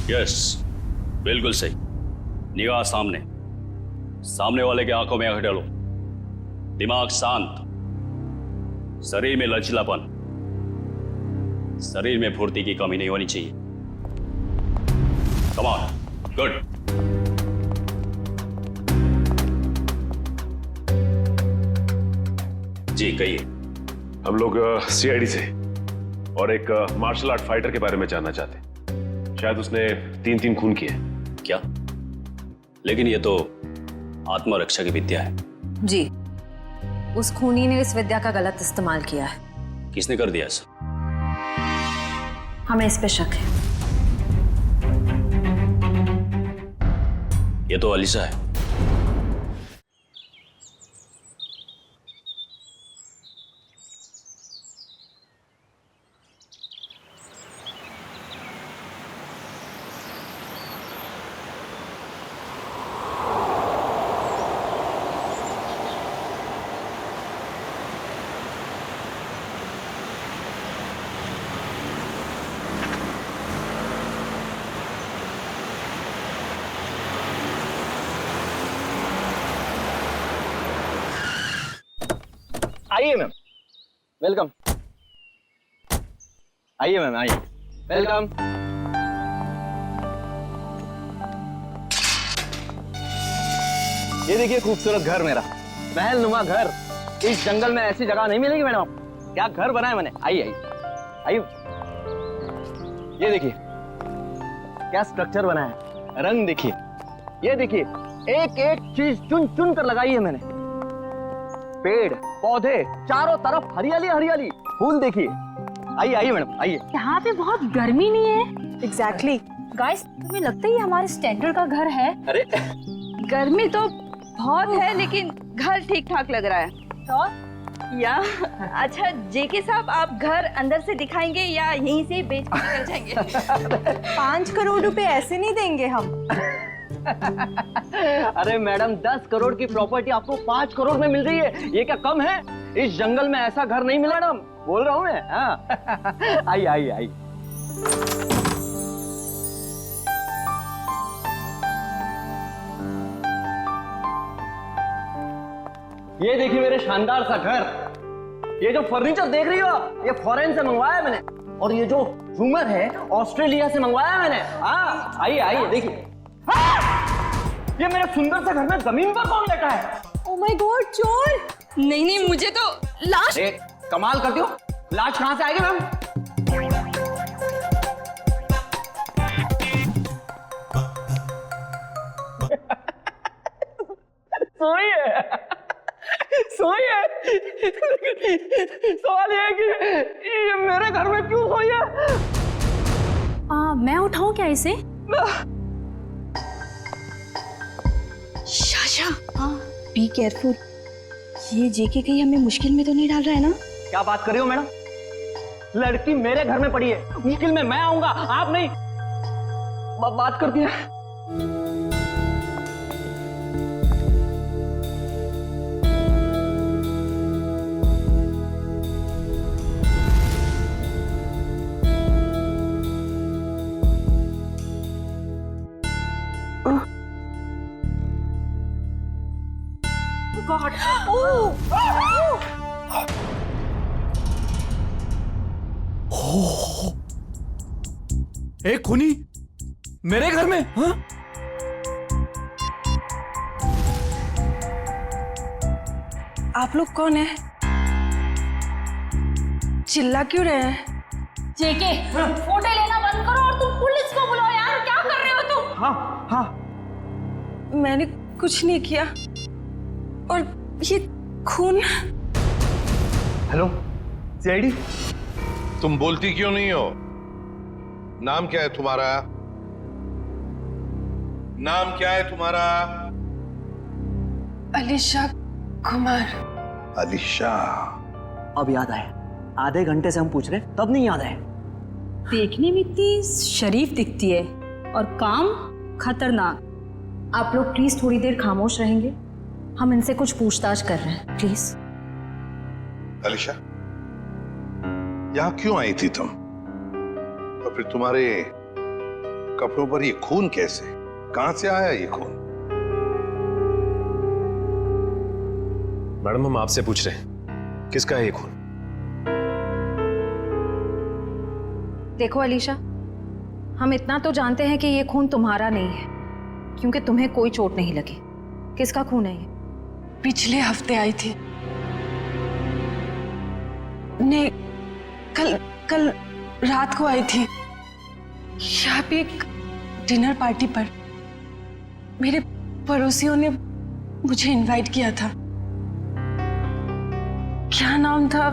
Yes, बिल्कुल सही। निगाह सामने, सामने वाले के आंखों में आंखें डालो, दिमाग शांत, शरीर में लचीलापन, शरीर में फुर्ती की कमी नहीं होनी चाहिए। Come on, good. जी कहिए। हम लोग सीआईडी से और एक मार्शल आर्ट फाइटर के बारे में जानना चाहते हैं। शायद उसने 3 खून किए। क्या? लेकिन ये तो आत्मरक्षा की विद्या है। जी, उस खूनी ने इस विद्या का गलत इस्तेमाल किया है। किसने कर दिया ऐसा? हमें इस पे शक है। ये तो अलीसा है। आइए मैम, वेलकम। आइए मैम, आइए, वेलकम। ये देखिए खूबसूरत घर मेरा, महल नुमा घर। इस जंगल में ऐसी जगह नहीं मिलेगी मैडम आपको। क्या घर बनाया मैंने। आइए आइए आइए, ये देखिए क्या स्ट्रक्चर बनाया है, रंग देखिए, ये देखिए एक एक चीज चुन चुन कर लगाई है मैंने। पेड़ पौधे चारों तरफ हरियाली हरियाली, फूल देखिए। आइए आइए मैडम, आइए। यहाँ पे बहुत गर्मी नहीं है? एग्जैक्टली। गाइस, तुम्हें लगता है ये हमारे स्टैंडर्ड का घर है? अरे गर्मी तो बहुत है लेकिन घर ठीक ठाक लग रहा है। तो या अच्छा जेके साहब, आप घर अंदर से दिखाएंगे या यहीं से बेच कर निकल जाएंगे? 5 करोड़ रुपए ऐसे नहीं देंगे हम। अरे मैडम, 10 करोड़ की प्रॉपर्टी आपको 5 करोड़ में मिल रही है, ये क्या कम है? इस जंगल में ऐसा घर नहीं मिला मैडम, बोल रहा हूँ मैं। हाँ। आइए आइए आइए। ये देखिए मेरे शानदार सा घर। ये जो फर्नीचर देख रही हो, ये फॉरेन से मंगवाया है मैंने, और ये जो झूमर है ऑस्ट्रेलिया से मंगवाया है मैंने। हाँ आइए आइए देखिए। ये मेरे सुंदर से घर में जमीन पर कौन बैठा है? ओह माय गॉड, चोर! नहीं नहीं, मुझे तो लाश। कमाल करती हो, लाश कहां से आएगी मैम? सोई है, सोई है। सवाल ये है कि ये मेरे घर में क्यों सोई है? मैं उठाऊं क्या इसे? शाशा, हाँ बी केयरफुल। ये जेके कहीं हमें मुश्किल में तो नहीं डाल रहा है ना? क्या बात कर रही हो मैडम? लड़की मेरे घर में पड़ी है, मुश्किल में मैं आऊंगा, आप नहीं। बात करती है। गॉड! एक खूनी मेरे घर में? हाँ? आप लोग कौन है? चिल्ला क्यों रहे हैं? जेके, फोटो लेना बंद करो और तुम पुलिस को बुलाओ यार। क्या कर रहे हो तुम? हाँ हाँ, मैंने कुछ नहीं किया। और ये खून। Hello CID. तुम बोलती क्यों नहीं हो? नाम क्या है तुम्हारा? नाम क्या है तुम्हारा? अलीशा कुमार। अलीशा। अब याद आया, आधे घंटे से हम पूछ रहे तब नहीं याद आया। देखने में इतनी शरीफ दिखती है और काम खतरनाक। आप लोग प्लीज थोड़ी देर खामोश रहेंगे, हम इनसे कुछ पूछताछ कर रहे हैं, प्लीज। अलीशा, यहां क्यों आई थी तुम? और फिर तुम्हारे कपड़ों पर ये खून कैसे? कहां से आया ये खून? मैडम हम आपसे पूछ रहे हैं किसका है ये खून? देखो अलीशा, हम इतना तो जानते हैं कि ये खून तुम्हारा नहीं है, क्योंकि तुम्हें कोई चोट नहीं लगी। किसका खून है ये? पिछले हफ्ते आई थी। नहीं, कल रात को आई थी यहाँ पे एक डिनर पार्टी पर। मेरे पड़ोसियों ने मुझे इनवाइट किया था। क्या नाम था?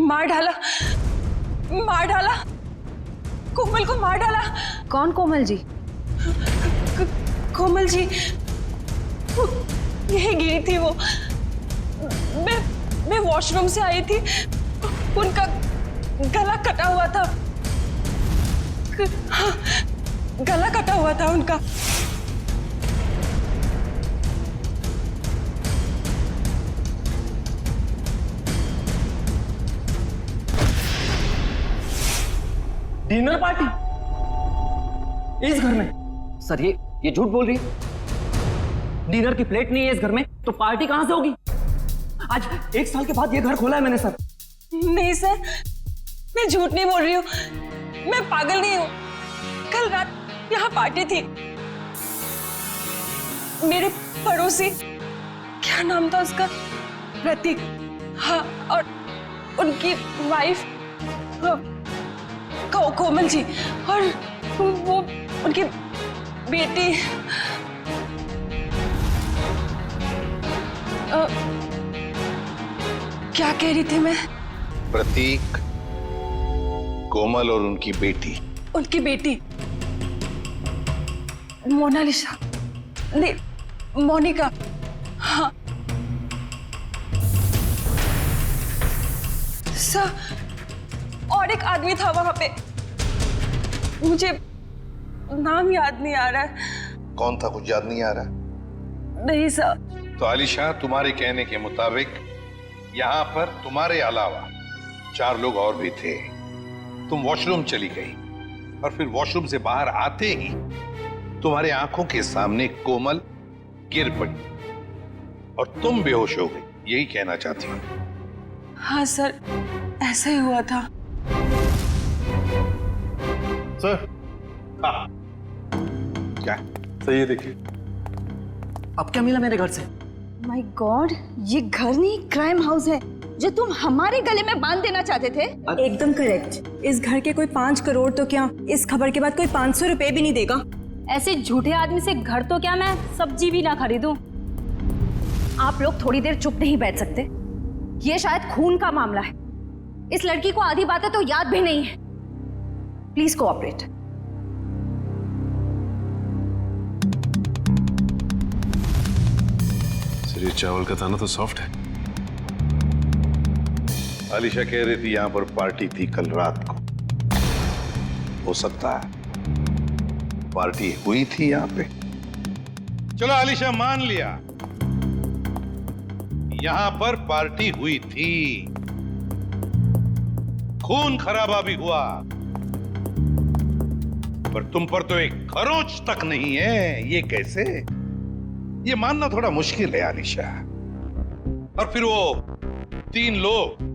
मार डाला कोमल को मार डाला। कौन कोमल जी? कोमल जी यही गिरी थी वो। मैं वॉशरूम से आई थी, उनका गला कटा हुआ था। हाँ, गला कटा हुआ था उनका। डिनर पार्टी इस घर में? सर ये झूठ बोल रही है। डिनर की प्लेट नहीं है इस घर में, तो पार्टी कहां से होगी? आज 1 साल के बाद ये घर खोला है मैंने सर। नहीं सर, मैं झूठ नहीं बोल रही हूँ, मैं पागल नहीं हूँ। कल रात यहाँ पार्टी थी। मेरे पड़ोसी, क्या नाम था उसका? प्रतीक। हाँ, और उनकी वाइफ कोमल जी, और वो उनकी बेटी क्या कह रही थी मैं? प्रतीक, कोमल और उनकी बेटी। उनकी बेटी मोनालिसा, नहीं मोनिका। हाँ सर, और एक आदमी था वहां पे, मुझे नाम याद नहीं आ रहा है। कौन था? कुछ याद नहीं आ रहा? नहीं सर। तो आलिशा, तुम्हारे कहने के मुताबिक यहाँ पर तुम्हारे अलावा 4 लोग और भी थे। तुम वॉशरूम चली गई और फिर वॉशरूम से बाहर आते ही तुम्हारे आंखों के सामने कोमल गिर पड़ी और तुम बेहोश हो गई। यही कहना चाहती हूँ? हाँ सर, ऐसा ही हुआ था। सर। हाँ। क्या? सही है, देखिए। अब क्या मिला मेरे घर से? माय गॉड, ये घर नहीं क्राइम हाउस है जो तुम हमारे गले में बांध देना चाहते थे। एकदम करेक्ट। इस घर के कोई 5 करोड़ तो क्या, इस खबर के बाद कोई 500 रुपए भी नहीं देगा। ऐसे झूठे आदमी से घर तो क्या, मैं सब्जी भी ना खरीदूं। आप लोग थोड़ी देर चुप नहीं बैठ सकते? ये शायद खून का मामला है। इस लड़की को आधी बातें तो याद भी नहीं है। Please cooperate. सर ये चावल का दाना तो सॉफ्ट है। आलिशा कह रही थी यहाँ पर पार्टी थी कल रात को। हो सकता है पार्टी हुई थी यहाँ पे। चलो आलिशा, मान लिया यहाँ पर पार्टी हुई थी, खून खराबा भी हुआ, पर तुम पर तो एक खरोंच तक नहीं है। ये कैसे? ये मानना थोड़ा मुश्किल है आलिशा। और फिर वो 3 लोग,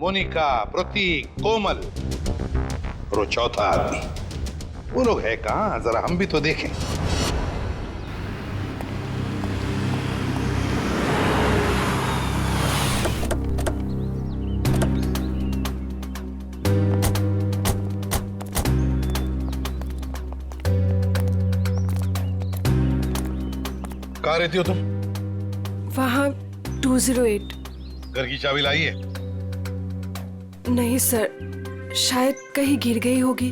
मोनिका, प्रतीक, कोमल और वो चौथा आदमी, वो लोग है कहां? जरा हम भी तो देखें। कहाँ रहती हो तुम? वहाँ 208। घर की चाबी लाई है? नहीं सर, शायद कहीं गिर गई होगी।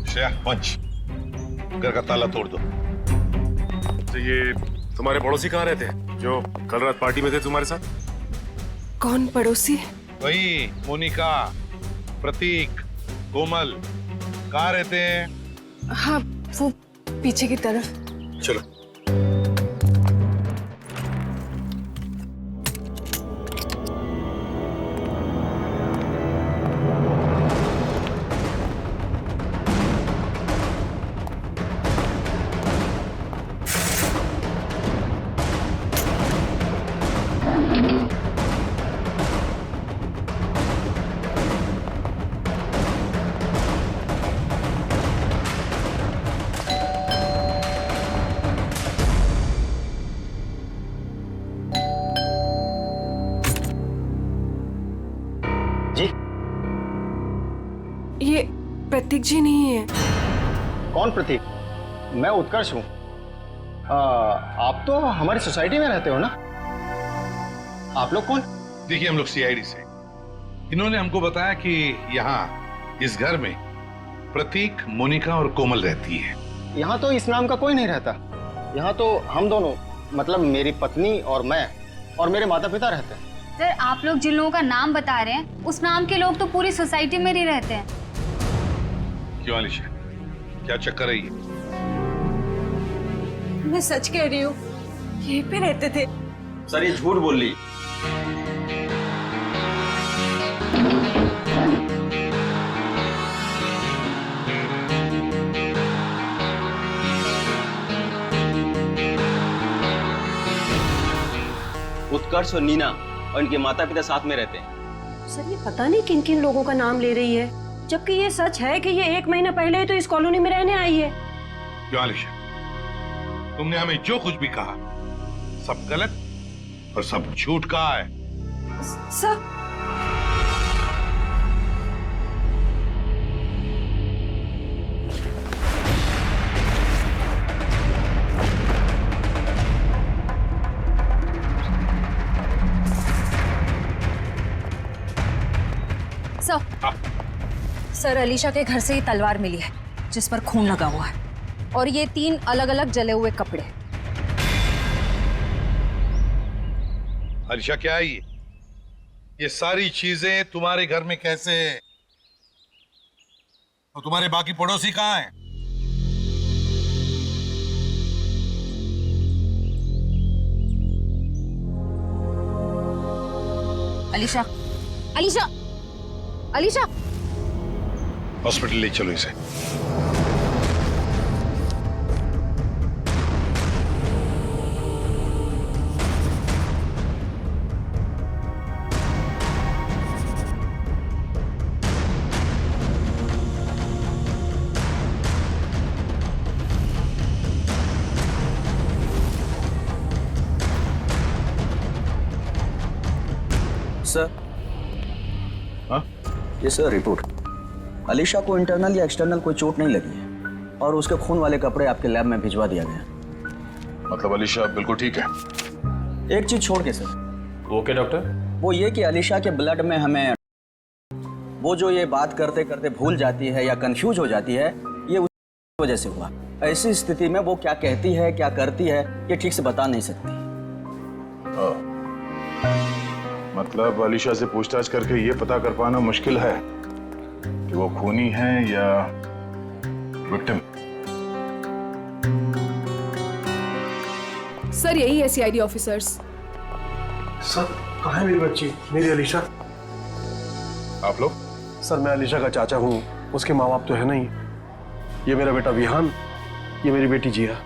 श्रेया, पंच, घर का ताला तोड़ दो। तो ये तुम्हारे पड़ोसी कहाँ रहते हैं जो कल रात पार्टी में थे तुम्हारे साथ? कौन पड़ोसी? वही मोनिका, प्रतीक, कोमल। कहाँ रहते हैं? हाँ, वो पीछे की तरफ। चलो। प्रतीक जी नहीं है। कौन प्रतीक? मैं उत्कर्ष हूँ। आप तो हमारी सोसाइटी में रहते हो ना? आप लोग कौन? देखिए, हम लोग सीआईडी से। इन्होंने हमको बताया कि यहाँ इस घर में प्रतीक, मोनिका और कोमल रहती है। यहाँ तो इस नाम का कोई नहीं रहता। यहाँ तो हम दोनों, मतलब मेरी पत्नी और मैं और मेरे माता पिता रहते हैं। सर, आप लोग जिन लोगों का नाम बता रहे हैं उस नाम के लोग तो पूरी सोसाइटी में ही रहते हैं। क्यों अलीशा, क्या चक्कर है ये? मैं सच कह रही हूँ, यहीं पे रहते थे। सर, ये झूठ बोल रही। उत्कर्ष और नीना और इनके माता पिता साथ में रहते हैं। सर, ये पता नहीं किन किन लोगों का नाम ले रही है, जबकि ये सच है कि ये 1 महीना पहले ही तो इस कॉलोनी में रहने आई है। क्यों अलीशा, तुमने हमें जो कुछ भी कहा सब गलत और सब झूठ कहा है। सर, सर, अलीशा के घर से ही तलवार मिली है जिस पर खून लगा हुआ है, और ये 3 अलग अलग जले हुए कपड़े। अलीशा, क्या है ये सारी चीजें तुम्हारे घर में कैसे है? और तुम्हारे बाकी पड़ोसी कहाँ हैं? अलीशा, अलीशा, अलीशा! हॉस्पिटल ले चलो इसे। सर, ये सर रिपोर्ट। अलीशा को इंटरनल या एक्सटर्नल कोई चोट नहीं लगी है और उसके खून वाले कपड़े आपके लैब में भिजवा दिया गया। मतलब अलीशा बिल्कुल ठीक है? एक चीज छोड़ के सर। Okay doctor. वो ये कि अलीशा के ब्लड में हमें वो जो ये बात करते करते भूल जाती है या कंफ्यूज हो जाती है, ये उस वजह से हुआ। ऐसी स्थिति में वो क्या कहती है, क्या करती है, ये ठीक से बता नहीं सकती। मतलब अलीशा से पूछताछ करके ये पता कर पाना मुश्किल है कि वो खूनी है या विक्टिम। सर, यही है सीआईडी ऑफिसर्स। सर, कहाँ है मेरी बच्ची, मेरी अलीशा? आप लोग? सर, मैं अलीशा का चाचा हूँ, उसके माँ बाप तो है नहीं। ये मेरा बेटा विहान, ये मेरी बेटी जिया।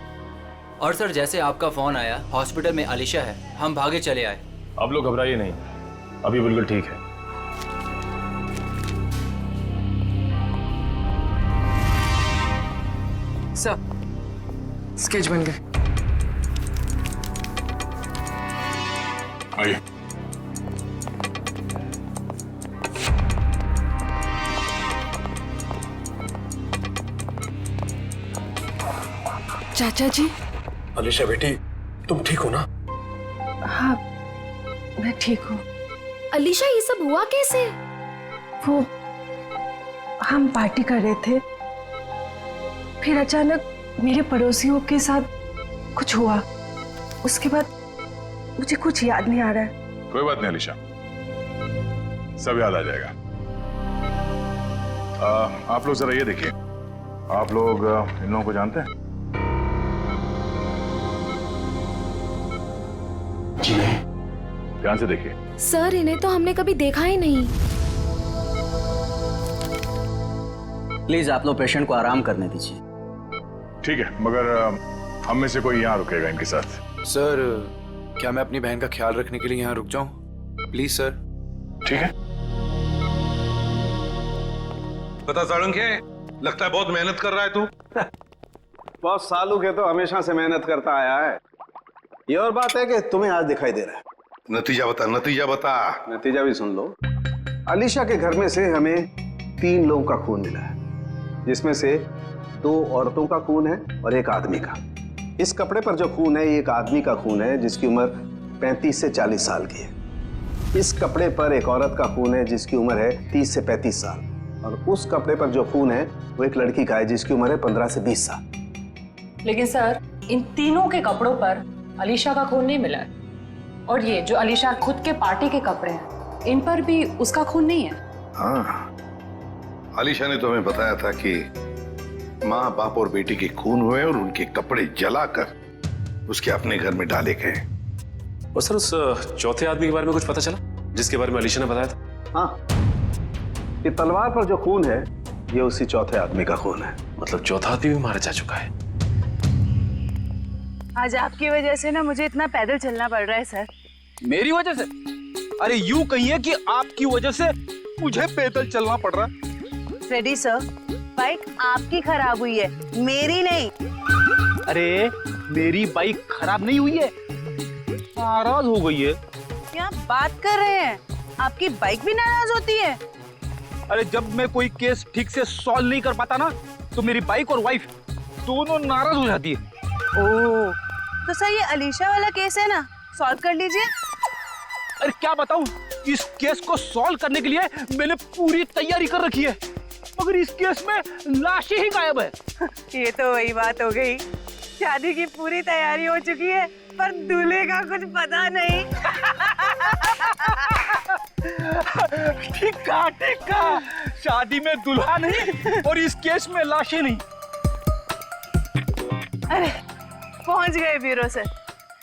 और सर, जैसे आपका फोन आया हॉस्पिटल में अलीशा है, हम भागे चले आए। आप लोग घबराइए नहीं, अभी बिल्कुल ठीक है। सर, स्केच बन गए। आइए। चाचा जी। अलीशा बेटी, तुम ठीक हो ना? हाँ, मैं ठीक हूँ। अलीशा, ये सब हुआ कैसे? वो हम पार्टी कर रहे थे, फिर अचानक मेरे पड़ोसियों के साथ कुछ हुआ। उसके बाद मुझे कुछ याद नहीं आ रहा है। कोई बात नहीं अलीशा, सब याद आ जाएगा। आप लोग जरा ये देखिए, आप लोग इन लोगों को जानते हैं? जी नहीं। ध्यान से देखिए। सर, इन्हें तो हमने कभी देखा ही नहीं। प्लीज आप लोग पेशेंट को आराम करने दीजिए। ठीक है, मगर हम में से कोई यहाँ रुकेगा इनके साथ? सर, क्या मैं अपनी बहन का ख्याल रखने के लिए यहाँ रुक जाऊं? Please sir. ठीक है। पता साळुंखे, लगता है बहुत मेहनत कर रहा है तू। बहुत सालों के तो हमेशा से मेहनत करता आया है। ये और बात है कि तुम्हें आज दिखाई दे रहा है। नतीजा बता, नतीजा बता। नतीजा भी सुन लो। अलीशा के घर में से हमें 3 लोगों का खून मिला है। जिसमें से 2 औरतों का खून है और 1 आदमी का। इस कपड़े पर जो खून है ये एक आदमी का खून है जिसकी उम्र 35 से 40 साल की है। इस कपड़े पर एक औरत का खून है जिसकी उम्र है 30 से 35 साल, और उस कपड़े पर जो खून है वो एक लड़की का है जिसकी उम्र है 15 से 20 साल। लेकिन सर, इन तीनों के कपड़ों पर अलीशा का खून नहीं मिला है, और ये जो अलीशा खुद के पार्टी के कपड़े हैं इन पर भी उसका खून नहीं है। हाँ, आलिशा ने तो हमें बताया था कि माँ बाप और बेटी के खून हुए और उनके कपड़े जलाकर उसके अपने घर में डाले गए। और सर, उस चौथे आदमी के बारे में कुछ पता चला जिसके बारे में अलीशा ने बताया था? हाँ, ये तलवार पर जो खून है ये उसी चौथे आदमी का खून है। मतलब चौथा आदमी भी मारा जा चुका है। आज आपकी वजह से ना मुझे इतना पैदल चलना पड़ रहा है सर। मेरी वजह से? अरे यूं कहिए कि आपकी वजह से मुझे पैदल चलना पड़ रहा है। फ्रेडी सर, बाइक आपकी खराब हुई है, मेरी नहीं। अरे मेरी बाइक खराब नहीं हुई है, नाराज हो गई है। क्या बात कर रहे हैं? आपकी बाइक भी नाराज होती है? अरे जब मैं कोई केस ठीक से सॉल्व नहीं कर पाता ना तो मेरी बाइक और वाइफ दोनों नाराज हो जाती है। ओह, तो सर ये अलीशा वाला केस है ना, सॉल्व कर लीजिए। अरे क्या बताऊं, इस केस को सॉल्व करने के लिए मैंने पूरी तैयारी कर रखी है, मगर इस केस में लाशें ही गायब है। ये तो वही बात हो गई, शादी की पूरी तैयारी हो चुकी है पर दूल्हे का कुछ पता नहीं। ठीक कहा, शादी में दुल्हा नहीं और इस केस में लाशें नहीं। अरे पहुंच गए ब्यूरो सर।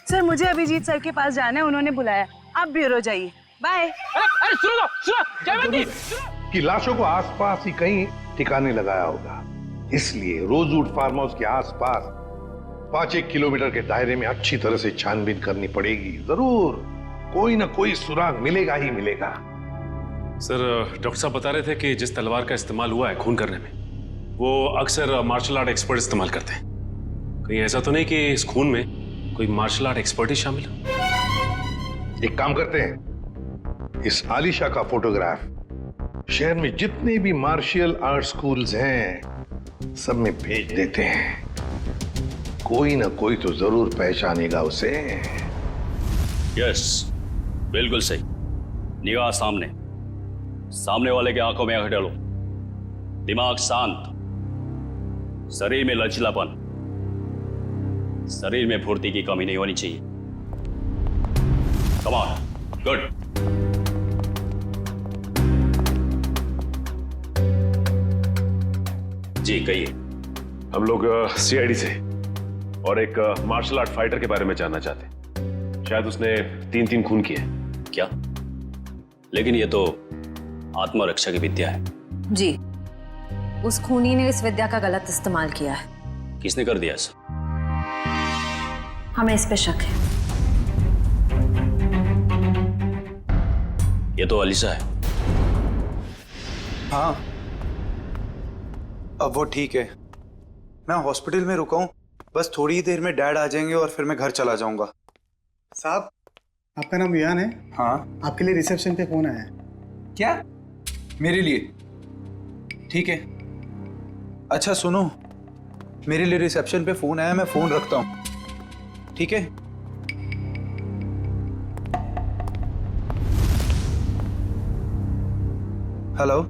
सर मुझे अभिजीत सर के पास जाना है, उन्होंने बुलाया। आप ब्यूरो जाइए, बाय। अरे सुनो, कि लाशों को आसपास ही कहीं ठिकाने लगाया होगा, इसलिए रोजवुड फार्म हाउस के आसपास 5-1 किलोमीटर के दायरे में अच्छी तरह से छानबीन करनी पड़ेगी। जरूर कोई ना कोई सुराग मिलेगा ही मिलेगा। सर, डॉक्टर साहब बता रहे थे कि जिस तलवार का इस्तेमाल हुआ है खून करने में, वो अक्सर मार्शल आर्ट एक्सपर्ट इस्तेमाल करते हैं। कहीं ऐसा तो नहीं कि इस खून में कोई मार्शल आर्ट एक्सपर्ट ही शामिल हो? एक काम करते हैं, इस आलिशा का फोटोग्राफ शहर में जितने भी मार्शल आर्ट स्कूल्स हैं सब में भेज देते हैं। कोई ना कोई तो जरूर पहचानेगा उसे। यस, बिल्कुल सही। निगाह सामने, सामने वाले के आंखों में आंखें डालो, दिमाग शांत, शरीर में लचीलापन, शरीर में फुर्ती की कमी नहीं होनी चाहिए। Come on, good. जी कहिए। हम लोग सीआईडी से और एक मार्शल आर्ट फाइटर के बारे में जानना चाहते हैं। शायद उसने 3 खून किए। क्या? लेकिन ये तो आत्मरक्षा की विद्या है। जी, उस खूनी ने इस विद्या का गलत इस्तेमाल किया है। किसने कर दिया ऐसा? हमें इस पे शक है। ये तो अलीशा है। हाँ, अब वो ठीक है। मैं हॉस्पिटल में रुका हूँ, बस थोड़ी ही देर में डैड आ जाएंगे और फिर मैं घर चला जाऊंगा। साहब, आपका नाम वियान है? हाँ। आपके लिए रिसेप्शन पे फोन आया है। क्या? मेरे लिए? ठीक है। अच्छा सुनो, मेरे लिए रिसेप्शन पे फोन आया, मैं फोन रखता हूँ, ठीक है? हेलो,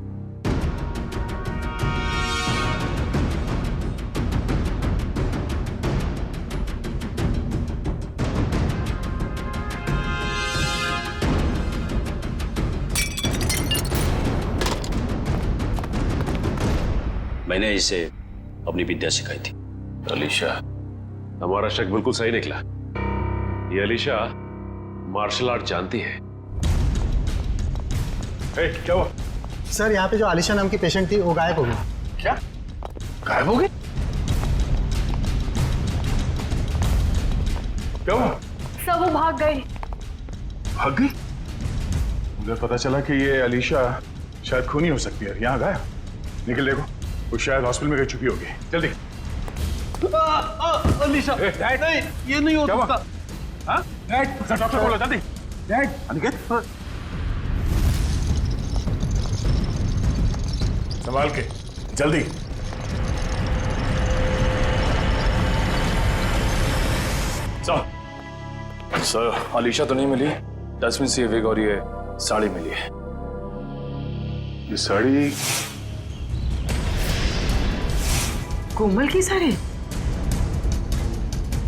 मैंने इसे अपनी विद्या सिखाई थी। अलीशा, हमारा शक बिल्कुल सही निकला। ये अलीशा मार्शल आर्ट जानती है। क्या हुआ? सर, यहाँ पे जो आलिशा नाम की पेशेंट थी वो गायब हो गई। क्या? गायब हो गई? क्या हुआ? सब वो भाग गई। भाग गई? मुझे पता चला कि ये अलीशा शायद खूनी हो सकती है। यहाँ गायब। निकल देखो, वो शायद हॉस्पिटल में रह चुकी होगी। जल्दी। अलीशा, डैड नहीं, ये नहीं हो सकता। हाँ? डैड, डॉक्टर बोलो जल्दी। डैड, अनिकेत, संभाल के, जल्दी। सर अलीशा तो नहीं मिली, डस्टबिन से ये विग और ये साड़ी मिली है। ये साड़ी कोमल की साड़ी?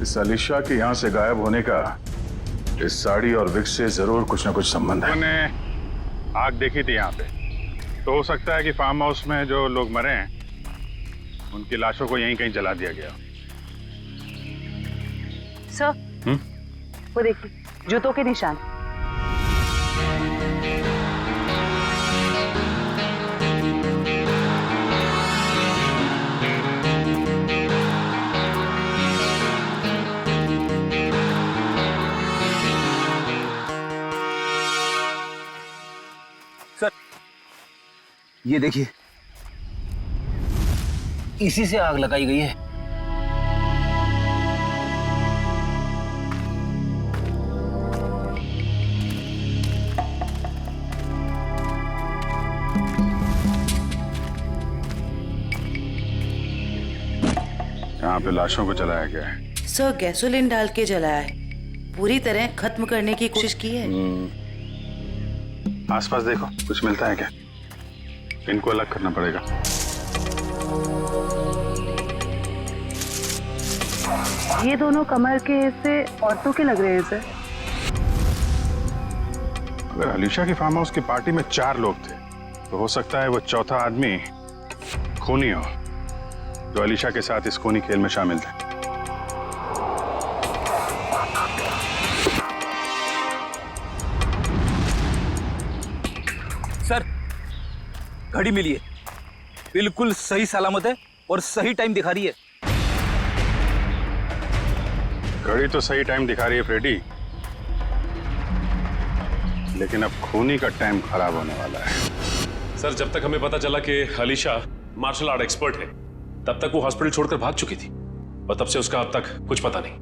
इस अलीशा के यहाँ से गायब होने का इस साड़ी और विग से जरूर कुछ ना कुछ संबंध है। मैंने आग देखी थी यहाँ पे, तो हो सकता है कि फार्म हाउस में जो लोग मरे हैं उनकी लाशों को यहीं कहीं जला दिया गया। सर, वो देखिए जूतों के निशान। सर ये देखिए, इसी से आग लगाई गई है। यहाँ पे लाशों को जलाया गया है। सर गैसोलीन डाल के जलाया है, पूरी तरह खत्म करने की कोशिश की है। आसपास देखो, कुछ मिलता है क्या? इनको अलग करना पड़ेगा। ये दोनों कमर के हिस्से औरतों के लग रहे हैं सर। अगर अलीशा की फार्म हाउस की पार्टी में 4 लोग थे, तो हो सकता है वो चौथा आदमी खूनी हो, जो अलीशा के साथ इस खूनी खेल में शामिल थे। सर घड़ी मिली है, बिल्कुल सही सलामत है और सही टाइम दिखा रही है। घड़ी तो सही टाइम दिखा रही है फ्रेडी, लेकिन अब खूनी का टाइम खराब होने वाला है। सर जब तक हमें पता चला कि अलीशा मार्शल आर्ट एक्सपर्ट है, तब तक वो हॉस्पिटल छोड़कर भाग चुकी थी और तब से उसका अब तक कुछ पता नहीं।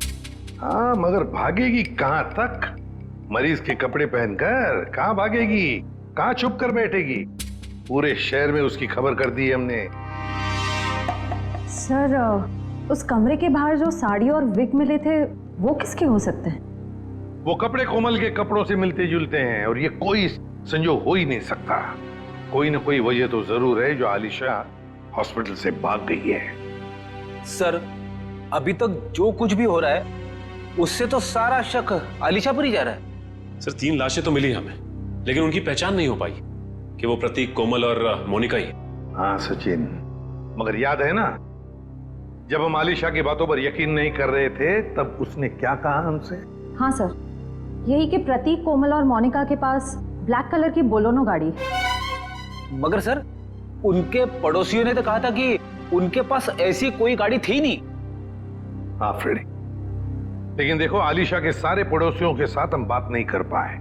हाँ, मगर भागेगी कहां तक? मरीज के कपड़े पहनकर कहां भागेगी? कहां छुप कर बैठेगी? पूरे शहर में उसकी खबर कर दी है हमने। सर, उस कमरे के बाहर जो साड़ी और विग मिले थे वो किसके हो सकते हैं? वो कपड़े कोमल के कपड़ों से मिलते जुलते हैं और ये कोई संजोग हो ही नहीं सकता। कोई ना कोई वजह तो जरूर है जो आलिशा हॉस्पिटल से भाग गई है। सर अभी तक जो कुछ भी हो रहा है उससे तो सारा शक आलिशा पर ही जा रहा है। सर 3 लाशें तो मिली हमें, लेकिन उनकी पहचान नहीं हो पाई कि वो प्रतीक, कोमल और मोनिका ही। हाँ सचिन, मगर याद है ना जब हम आलिशा की बातों पर यकीन नहीं कर रहे थे तब उसने क्या कहा हमसे? हाँ सर, यही कि प्रतीक, कोमल और मोनिका के पास ब्लैक कलर की बोलोनो गाड़ी। मगर सर उनके पड़ोसियों ने तो कहा था कि उनके पास ऐसी कोई गाड़ी थी नहीं। हाँ फ्रेडी, लेकिन देखो आलिशा के सारे पड़ोसियों के साथ हम बात नहीं कर पाए,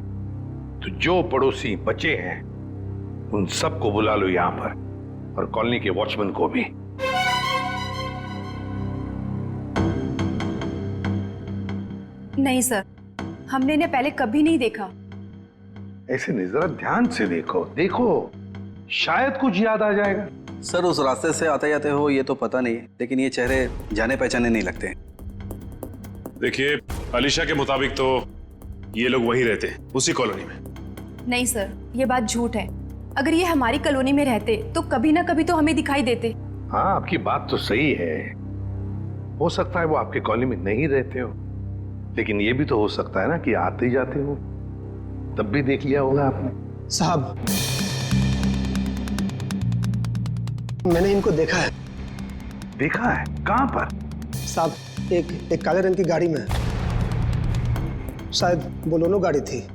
तो जो पड़ोसी बचे हैं उन सबको बुला लो यहां पर, और कॉलोनी के वॉचमैन को भी। नहीं सर, हमने इन्हें पहले कभी नहीं देखा। ऐसे नहीं, जरा ध्यान से देखो, देखो शायद कुछ याद आ जाएगा। सर उस रास्ते से आते जाते हो ये तो पता नहीं, लेकिन ये चेहरे जाने पहचाने नहीं लगते हैं। देखिए अलीशा के मुताबिक तो ये लोग वहीं रहते हैं, उसी कॉलोनी में। नहीं सर, ये बात झूठ है। अगर ये हमारी कॉलोनी में रहते तो कभी ना कभी तो हमें दिखाई देते। हाँ आपकी बात तो सही है, हो सकता है वो आपके कॉलोनी में नहीं रहते हो, लेकिन ये भी तो हो सकता है ना कि आते जाते हो, तब भी देख लिया होगा आपने। साहब मैंने इनको देखा है। देखा है? कहां पर? साहब एक काले रंग की गाड़ी में, शायद बोलोनो गाड़ी थी।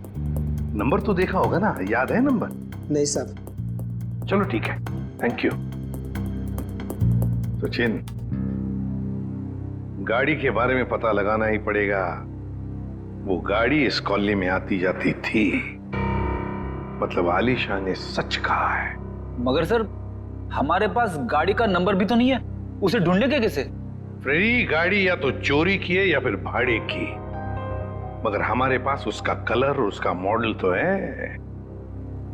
नंबर तो देखा होगा ना, याद है नंबर? नहीं साहब। चलो ठीक है, थैंक यू। सचिन, गाड़ी के बारे में पता लगाना ही पड़ेगा। वो गाड़ी इस कॉलोनी में आती जाती थी, मतलब आलिशा ने सच कहा है। मगर सर हमारे पास गाड़ी का नंबर भी तो नहीं है, उसे ढूंढने कैसे? फ्रेडी, गाड़ी या तो चोरी की है या फिर भाड़े की, मगर हमारे पास उसका कलर और उसका मॉडल तो है,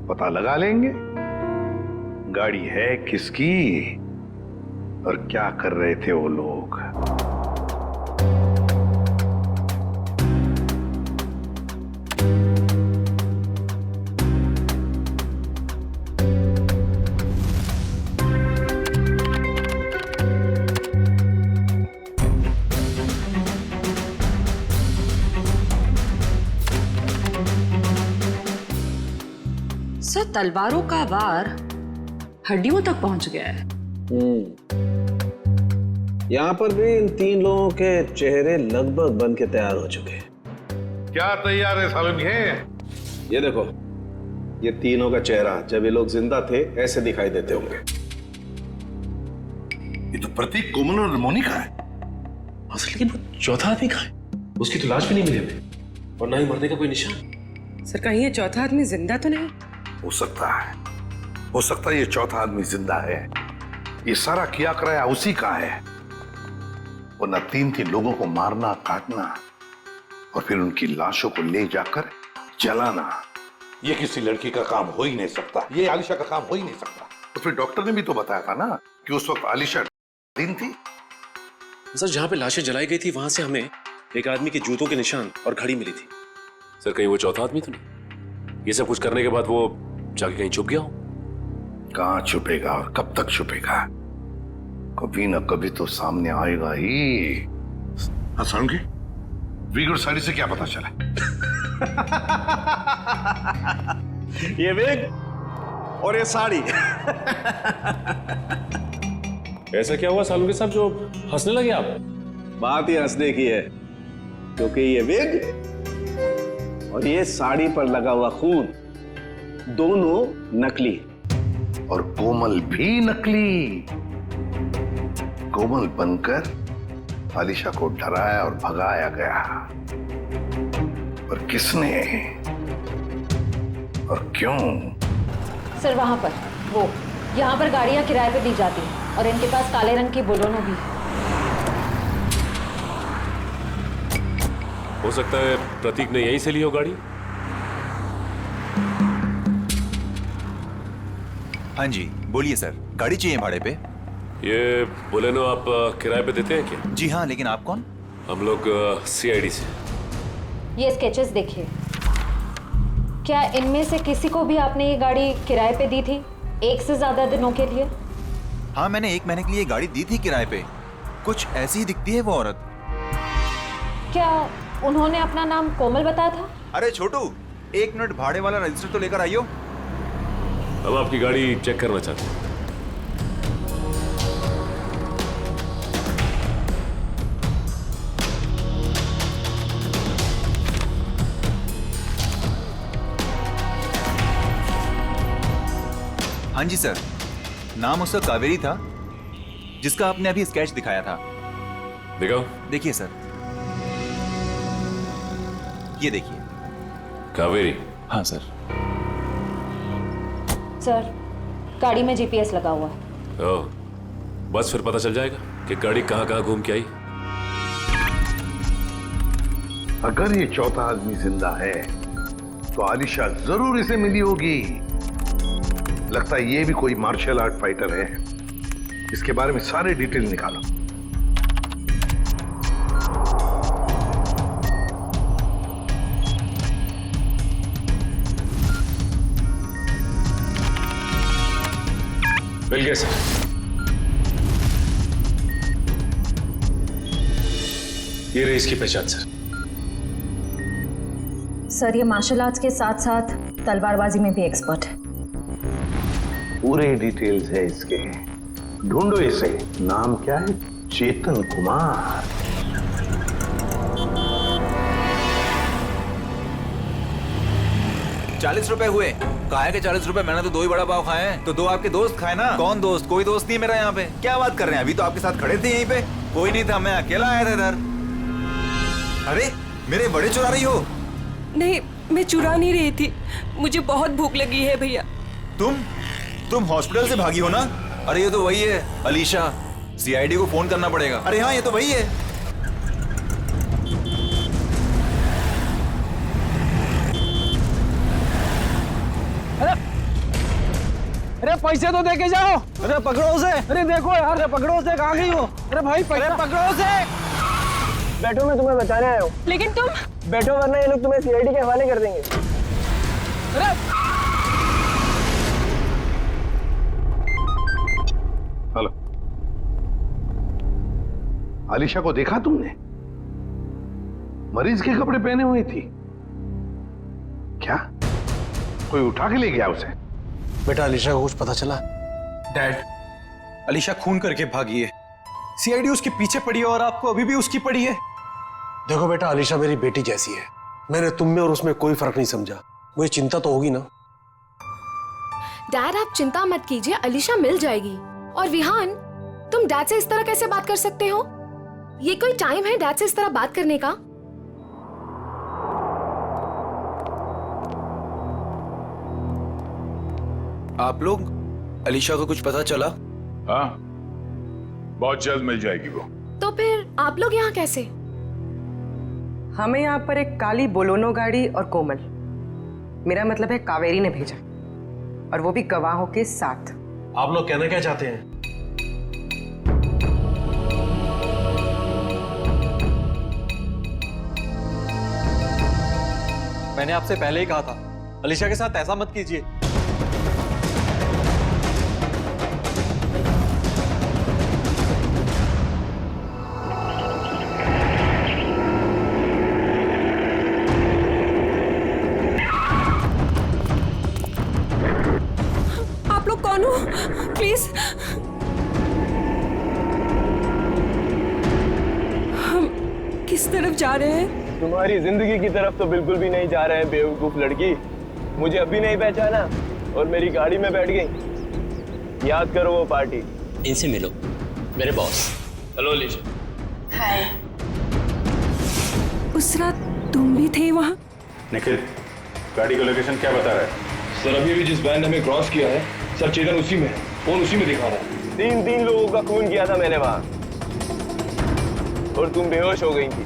पता लगा लेंगे गाड़ी है किसकी और क्या कर रहे थे वो लोग। सर तलवारों का वार हड्डियों तक पहुंच गया है। यहाँ पर भी इन 3 लोगों के चेहरे लगभग बन के तैयार हो चुके हैं। क्या तैयार है सालन के? ये देखो, ये तीनों का चेहरा जब ये लोग जिंदा थे ऐसे दिखाई देते होंगे। ये तो प्रतीक, कोमल और मोनिका है। असल लेकिन वो चौथा आदमी कहाँ है? उसकी तो लाश भी नहीं मिली हमें, और ना ही मरने का कोई निशान। सर कहीं ये चौथा आदमी जिंदा तो नहीं? हो सकता है ये चौथा आदमी जिंदा है। ये सारा किया कराया उसी का है। वरना 3 लोगों को मारना, काटना और फिर उनकी लाशों को ले जाकर जलाना, ये किसी लड़की का काम हो ही नहीं सकता। ये आलिशा का काम हो ही नहीं सकता। तो फिर डॉक्टर ने भी तो बताया था ना कि उस वक्त आलिशा दिन थी। सर जहां पे लाशें जलाई गई थी वहां से हमें एक आदमी के जूतों के निशान और घड़ी मिली थी। सर कहीं वो चौथा आदमी तो नहीं? ये सब कुछ करने के बाद वो जाके कहीं छुप गया हो? कहां छुपेगा और कब तक छुपेगा? कभी ना कभी तो सामने आएगा ही। हाँ सालुंके, विग और साड़ी से क्या पता चला? ये विग और ये साड़ी। ऐसा क्या हुआ सालुंके साहब जो हंसने लगे आप? बात ही हंसने की है, क्योंकि ये विग और ये साड़ी पर लगा हुआ खून दोनों नकली, और कोमल भी नकली। कोमल बनकर आलिशा को डराया और भगाया गया। पर किसने और क्यों? सर वहां पर वो, यहाँ पर गाड़ियां किराए पे दी जाती हैं और इनके पास काले रंग की बोलोनो भी है। हो सकता है प्रतीक ने यहीं से ली हो गाड़ी। हाँ जी बोलिए सर, गाड़ी चाहिए भाड़े पे? ये बोलेनो आप किराए पे देते हैं क्या? जी हाँ, लेकिन आप कौन? हम लोग CID से। ये स्केचेस देखिए, क्या इनमें से किसी को भी आपने ये गाड़ी किराए पे दी थी 1 से ज्यादा दिनों के लिए? हाँ, मैंने 1 महीने के लिए गाड़ी दी थी किराए पे। कुछ ऐसी ही दिखती है वो औरत। क्या उन्होंने अपना नाम कोमल बताया था? अरे छोटू, 1 मिनट, भाड़े वाला रजिस्टर तो लेकर आइयो। हम आपकी गाड़ी चेक करना चाहते हैं। हाँ जी सर, नाम उसका कावेरी था, जिसका आपने अभी स्केच दिखाया था। दिखाओ। देखिए सर, ये देखिए। कावेरी? हाँ सर। सर गाड़ी में GPS लगा हुआ है। ओह, बस फिर पता चल जाएगा कि गाड़ी कहाँ घूम के आई। अगर ये चौथा आदमी जिंदा है तो आलिशा जरूर इसे मिली होगी। लगता है ये भी कोई मार्शल आर्ट फाइटर है। इसके बारे में सारे डिटेल निकालो। मिल गया सर। ये रही इसकी पहचान सर। सर ये मार्शल आर्ट्स के साथ साथ तलवारबाजी में भी एक्सपर्ट है। पूरे डिटेल्स है इसके। ढूंढो इसे। नाम क्या है? चेतन कुमार। ₹40 हुए। काहे के ₹40? मैंने तो 2 ही बड़ा पाव खाए हैं। तो 2 आपके दोस्त खाए ना। कौन दोस्त? कोई दोस्त नहीं मेरा यहाँ पे। क्या बात कर रहे हैं? अभी तो आपके साथ खड़े थे यहीं पे। कोई नहीं था, मैं अकेला आया था इधर। अरे मेरे बड़े चुरा रही हो? नहीं, मैं चुरा नहीं रही थी, मुझे बहुत भूख लगी है भैया। तुम हॉस्पिटल से भागी हो ना? अरे ये तो वही है अलीशा। CID को फोन करना पड़ेगा। अरे हाँ, ये तो वही है। अरे पैसे तो देके जाओ। अरे पकड़ो उसे। अरे देखो यार, अरे पकड़ो उसे। कहाँ गई हो? अरे भाई अरे पकड़ो उसे। बैठो, मैं तुम्हें बताने आया हूँ। लेकिन तुम बैठो, वरना ये लोग तुम्हें CID के हवाले कर देंगे। अरे हेलो, आलिशा को देखा तुमने? मरीज के कपड़े पहने हुई थी। क्या कोई उठा के ले गया उसे? बेटा अलीशा को कुछ पता चला? डैड, अलीशा खून करके भागी है। सीआईडी उसके पीछे पड़ी है और आपको अभी भी उसकी पड़ी है। देखो बेटा, अलीशा मेरी बेटी जैसी है। मैंने तुम में और उसमें कोई फर्क नहीं समझा। मुझे चिंता तो होगी ना। डैड आप चिंता मत कीजिए, अलीशा मिल जाएगी। और विहान, तुम डैड से इस तरह कैसे बात कर सकते हो? ये कोई टाइम है डैड से इस तरह बात करने का? आप लोग, अलीशा को कुछ पता चला? हाँ, बहुत जल्द मिल जाएगी वो। तो फिर आप लोग यहाँ कैसे? हमें यहाँ पर एक काली बोलोनो गाड़ी और कोमल, मेरा मतलब है कावेरी ने भेजा, और वो भी गवाहों के साथ। आप लोग कहना क्या चाहते हैं? मैंने आपसे पहले ही कहा था, अलीशा के साथ ऐसा मत कीजिए। आप लोग कौन हो? प्लीज। हम किस तरफ जा रहे हैं? तुम्हारी जिंदगी की तरफ तो बिल्कुल भी नहीं जा रहे हैं बेवकूफ लड़की। मुझे अभी नहीं पहचाना और मेरी गाड़ी में बैठ गई। याद करो वो पार्टी। इनसे मिलो, मेरे बॉस। हेलो अलीशा। हाय। उस रात तुम भी थे वहाँ? निखिल, गाड़ी का लोकेशन क्या बता रहा है? सर अभी भी जिस बैंड हमें क्रॉस किया है, सर चेतन उसी में है, फोन उसी में दिखा रहा है। तीन लोगों का खून किया था मैंने वहाँ, और तुम बेहोश हो गई थी।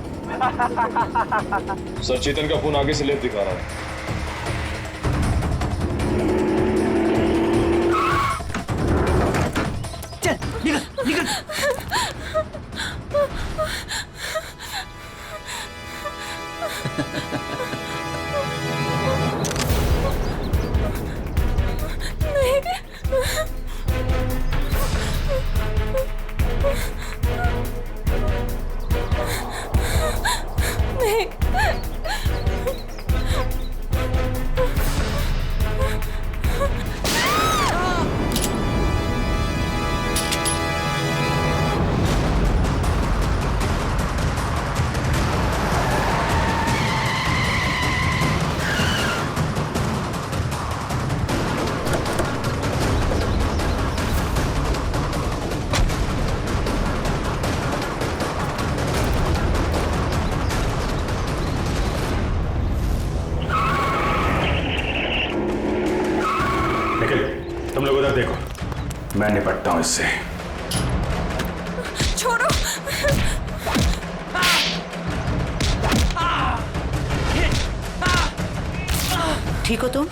सर चेतन का फोन आगे से लेफ्ट दिखा रहा है। चल निकल निकल। तुम लोग उधर देखो, मैं निपटता हूं इससे। छोड़ो। ठीक हो तुम?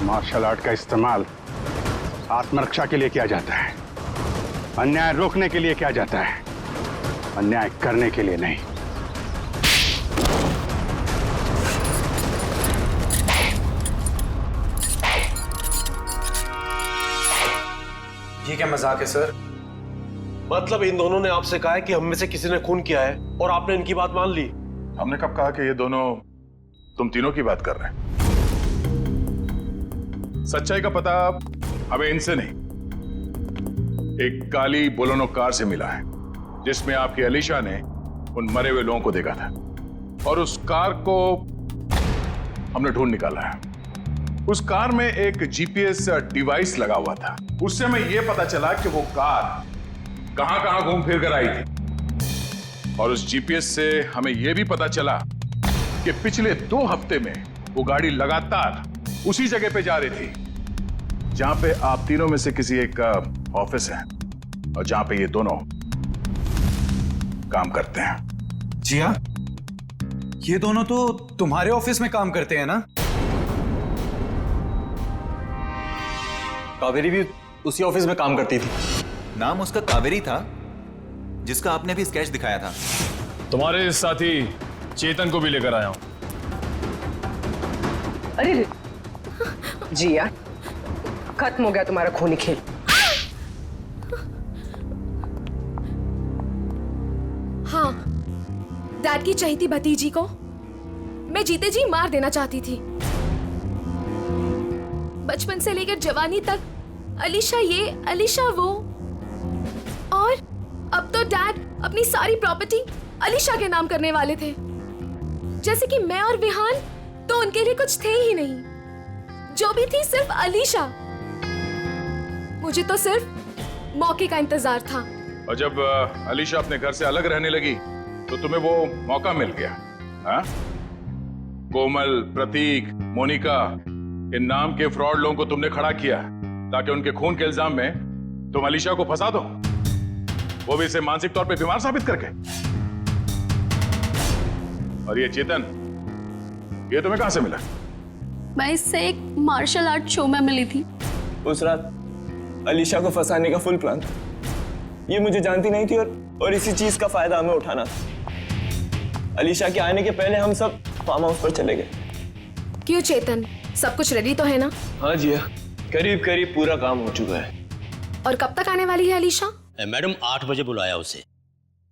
मार्शल आर्ट का इस्तेमाल आत्मरक्षा के लिए किया जाता है, अन्याय रोकने के लिए किया जाता है, अन्याय करने के लिए नहीं। ये क्या मजाक है सर? मतलब इन दोनों ने आपसे कहा है कि हम में से किसी ने खून किया है और आपने इनकी बात मान ली? हमने कब कहा कि ये दोनों तुम तीनों की बात कर रहे हैं? सच्चाई का पता हमें इनसे नहीं, एक काली बोलेरो कार से मिला है जिसमें आपकी अलीशा ने उन मरे हुए लोगों को देखा था, और उस कार को हमने ढूंढ निकाला है। उस कार में एक जीपीएस डिवाइस लगा हुआ था। उससे हमें यह पता चला कि वो कार कहां कहां घूम फिर कर आई थी। और उस जीपीएस से हमें यह भी पता चला कि पिछले 2 हफ्ते में वो गाड़ी लगातार उसी जगह पे जा रही थी जहां पे आप तीनों में से किसी एक का ऑफिस है और जहां पे ये दोनों काम करते हैं। जी हाँ, ये दोनों तो तुम्हारे ऑफिस में काम करते हैं ना? कावेरी भी उसी ऑफिस में काम करती थी। नाम उसका कावेरी था, जिसका आपने भी स्केच दिखाया था। तुम्हारे साथी चेतन को भी लेकर आया हूं। अरे जिया, खत्म हो गया तुम्हारा खूनी खेल। हाँ, डैड की चहेती भतीजी को मैं जीते जी मार देना चाहती थी। बचपन से लेकर जवानी तक अलीशा ये अलीशा वो, और अब तो डैड अपनी सारी प्रॉपर्टी अलीशा के नाम करने वाले थे। जैसे कि मैं और विहान तो उनके लिए कुछ थे ही नहीं, जो भी थी सिर्फ अलीशा। मुझे तो सिर्फ मौके का इंतजार था। और जब अलीशा अपने घर से अलग रहने लगी तो तुम्हें वो मौका मिल गया। हाँ? कोमल, प्रतीक, मोनिका, इन नाम के फ्रॉड लोगों को तुमने खड़ा किया ताकि उनके खून के इल्जाम में तुम अलीशा को फंसा दो, वो भी इसे मानसिक तौर पे बीमार साबित करके। और ये चेतन, ये तुम्हें कहां से मिला? मैं इससे एक मार्शल आर्ट शो में मिली थी। उस रात अलीशा को फंसाने का फुल प्लान था। ये मुझे जानती नहीं थी और इसी चीज का फायदा हमें उठाना था। अलीशा के आने के पहले हम सब फार्म हाउस पर चले गए। क्यों चेतन, सब कुछ रेडी तो है ना? हाँ जी, करीब करीब पूरा काम हो चुका है। और कब तक आने वाली है अलीशा? मैडम 8 बजे बुलाया उसे।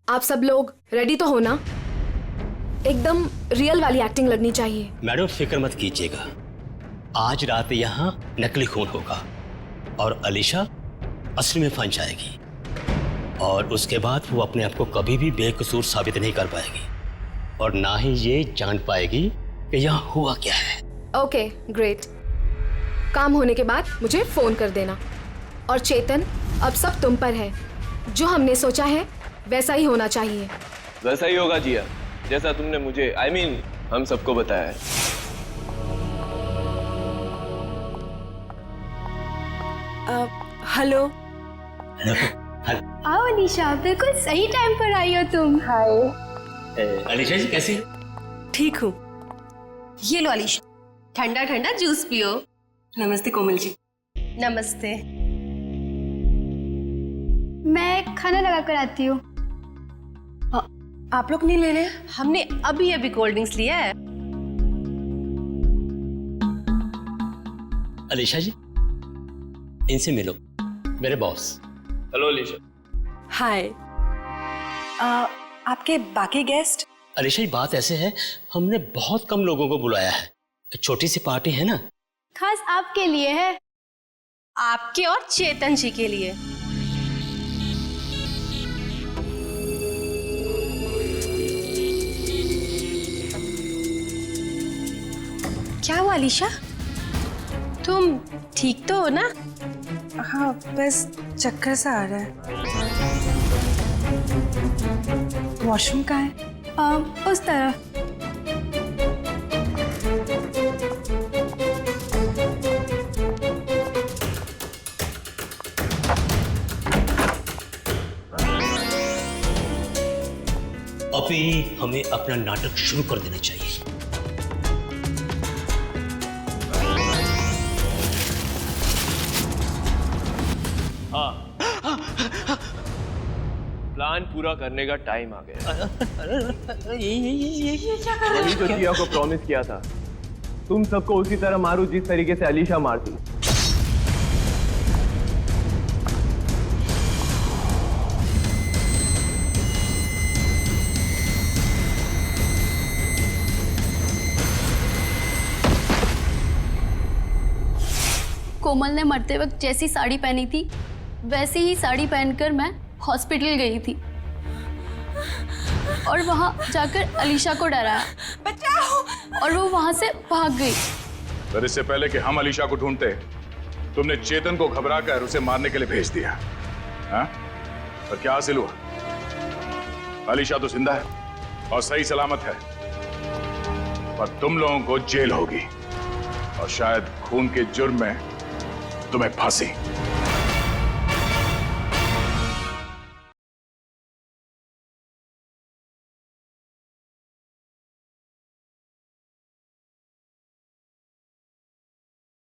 आप सब लोग रेडी तो हो ना? एकदम रियल वाली एक्टिंग लगनी चाहिए। मैडम फिक्र मत कीजिएगा, आज रात यहाँ नकली खून होगा और अलीशा असली में फंस जाएगी और उसके बाद वो अपने आप को कभी भी बेकसूर साबित नहीं कर पाएगी और ना ही ये जान पाएगी कि यहाँ हुआ क्या है। Okay, great. काम होने के बाद मुझे फोन कर देना। और चेतन, अब सब तुम पर है। जो हमने सोचा है वैसा ही होना चाहिए। वैसा ही होगा जिया, जैसा तुमने मुझे हम सबको बताया है। हेलो। आओ अलीशा, बिल्कुल सही टाइम पर आई हो तुम। हाय अलीशा जी, कैसी? ठीक हूँ। ये लो अलीशा, ठंडा ठंडा जूस पियो। नमस्ते कोमल जी। नमस्ते। मैं खाना लगा कर आती हूँ। आप लोग नहीं ले रहे? हमने अभी अभी कोल्ड ड्रिंक्स लिया है। अलीशा जी, इनसे मिलो, मेरे बॉस। हेलो अलीशा। हाय। आपके बाकी गेस्ट? अलीशा जी, बात ऐसे है, हमने बहुत कम लोगों को बुलाया है, छोटी सी पार्टी है ना। खास आपके लिए है। आपके और चेतन जी के लिए। क्या हुआ अलीशा? तुम ठीक तो हो ना? हाँ, बस चक्कर सा आ रहा है। वॉशरूम कहाँ है? उस तरफ। अभी हमें अपना नाटक शुरू कर देना चाहिए। हाँ, प्लान पूरा करने का टाइम आ गया। वही तो जिया को प्रॉमिस किया था, तुम सबको उसी तरह मारू जिस तरीके से अलीशा मारती। कोमल ने मरते वक्त जैसी साड़ी पहनी थी वैसी ही साड़ी पहनकर मैं हॉस्पिटल गई थी और वहां जाकर अलीशा को डराया। बचाओ! और वो वहां से भाग गई। पर इससे पहले कि हम अलीशा को ढूंढते, तुमने चेतन को घबराकर उसे मारने के लिए भेज दिया। हाँ? पर क्या हासिल हुआ? अलीशा तो जिंदा है और सही सलामत है, पर तुम लोगों को जेल होगी और शायद खून के जुर्म में तुम्हें फांसी।